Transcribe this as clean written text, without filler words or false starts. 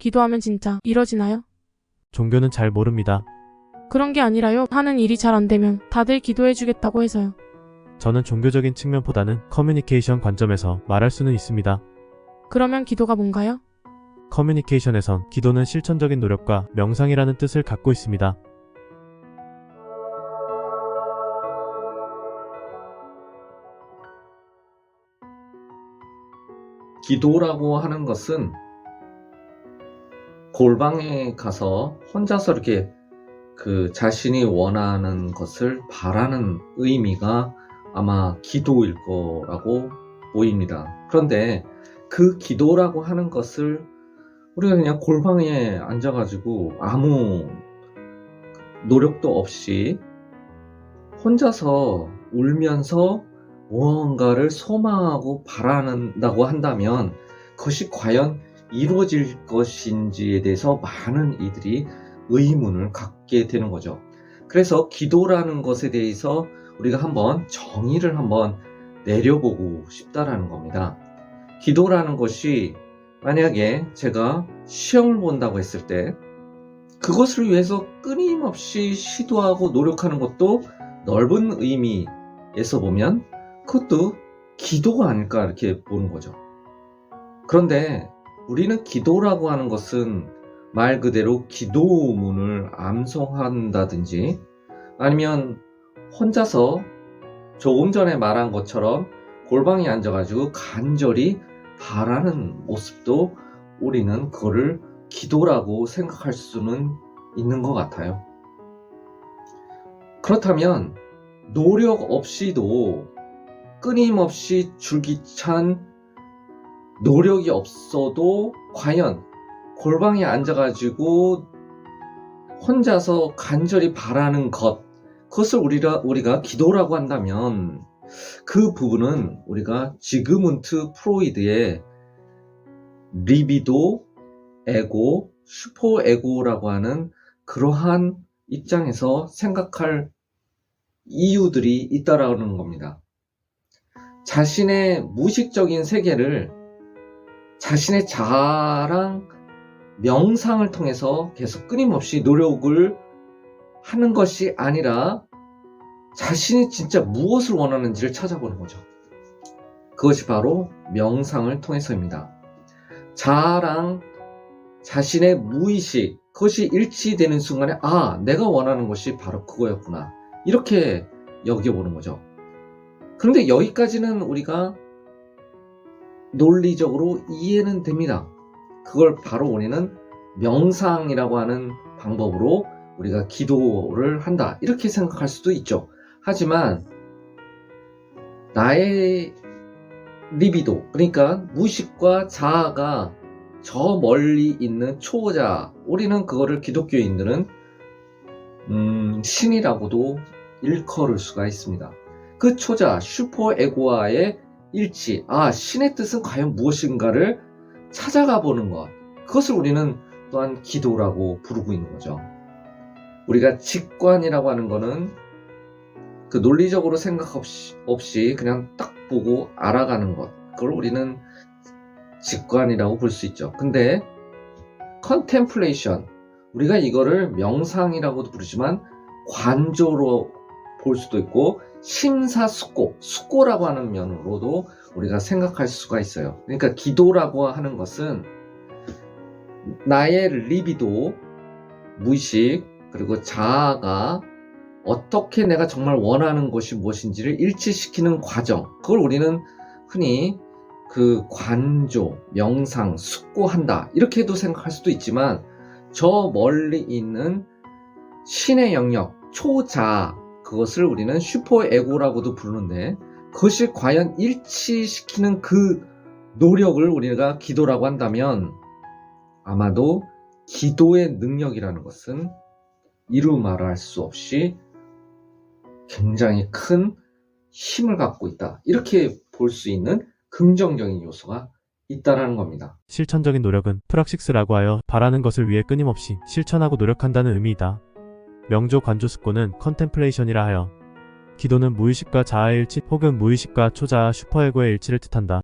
기도하면 진짜 이뤄지나요? 종교는 잘 모릅니다. 그런 게 아니라요. 하는 일이 잘 안 되면 다들 기도해주겠다고 해서요. 저는 종교적인 측면보다는 커뮤니케이션 관점에서 말할 수는 있습니다. 그러면 기도가 뭔가요? 커뮤니케이션에선 기도는 실천적인 노력과 명상이라는 뜻을 갖고 있습니다. 기도라고 하는 것은 골방에 가서 혼자서 이렇게 자신이 원하는 것을 바라는 의미가 아마 기도일 거라고 보입니다. 그런데 그 기도라고 하는 것을 우리가 그냥 골방에 앉아가지고 아무 노력도 없이 혼자서 울면서 무언가를 소망하고 바란다고 한다면 그것이 과연 이루어질 것인지에 대해서 많은 이들이 의문을 갖게 되는 거죠. 그래서 기도라는 것에 대해서 우리가 한번 정의를 한번 내려보고 싶다라는 겁니다. 기도라는 것이 만약에 제가 시험을 본다고 했을 때 그것을 위해서 끊임없이 시도하고 노력하는 것도 넓은 의미에서 보면 그것도 기도가 아닐까 이렇게 보는 거죠. 그런데 우리는 기도라고 하는 것은 말 그대로 기도문을 암송한다든지 아니면 혼자서 조금 전에 말한 것처럼 골방에 앉아가지고 간절히 바라는 모습도 우리는 그거를 기도라고 생각할 수는 있는 것 같아요. 그렇다면 노력 없이도 끊임없이 줄기찬 노력이 없어도 과연 골방에 앉아가지고 혼자서 간절히 바라는 그것을 우리가 기도라고 한다면 그 부분은 우리가 지그문트 프로이드의 리비도, 에고, 슈퍼에고라고 하는 그러한 입장에서 생각할 이유들이 있다라는 겁니다. 자신의 무의식적인 세계를 자신의 자아랑 명상을 통해서 계속 끊임없이 노력을 하는 것이 아니라 자신이 진짜 무엇을 원하는지를 찾아보는 거죠. 그것이 바로 명상을 통해서입니다. 자아랑 자신의 무의식, 그것이 일치되는 순간에 내가 원하는 것이 바로 그거였구나 이렇게 여겨보는 거죠. 그런데 여기까지는 우리가 논리적으로 이해는 됩니다. 그걸 바로 우리는 명상이라고 하는 방법으로 우리가 기도를 한다 이렇게 생각할 수도 있죠. 하지만 나의 리비도, 그러니까 무의식과 자아가 저 멀리 있는 초자, 우리는 그거를 기독교인들은 신이라고도 일컬을 수가 있습니다. 그 초자, 슈퍼에고와의 일치, 신의 뜻은 과연 무엇인가를 찾아가 보는 것, 그것을 우리는 또한 기도라고 부르고 있는 거죠. 우리가 직관이라고 하는 거는 그 논리적으로 생각 없이 그냥 딱 보고 알아가는 것, 그걸 우리는 직관이라고 볼 수 있죠. 근데 컨템플레이션, 우리가 이거를 명상이라고도 부르지만 관조로 볼 수도 있고 숙고라고 하는 면으로도 우리가 생각할 수가 있어요. 그러니까 기도라고 하는 것은 나의 리비도, 무의식, 그리고 자아가 어떻게 내가 정말 원하는 것이 무엇인지를 일치시키는 과정, 그걸 우리는 흔히 그 관조, 명상, 숙고한다 이렇게도 생각할 수도 있지만 저 멀리 있는 신의 영역, 초자아, 그것을 우리는 슈퍼에고라고도 부르는데 그것이 과연 일치시키는 그 노력을 우리가 기도라고 한다면 아마도 기도의 능력이라는 것은 이루 말할 수 없이 굉장히 큰 힘을 갖고 있다, 이렇게 볼 수 있는 긍정적인 요소가 있다라는 겁니다. 실천적인 노력은 프락식스라고 하여 바라는 것을 위해 끊임없이 실천하고 노력한다는 의미이다. 명조 관조 숙고는 컨템플레이션이라 하여 기도는 무의식과 자아의 일치 혹은 무의식과 초자아 슈퍼에고의 일치를 뜻한다.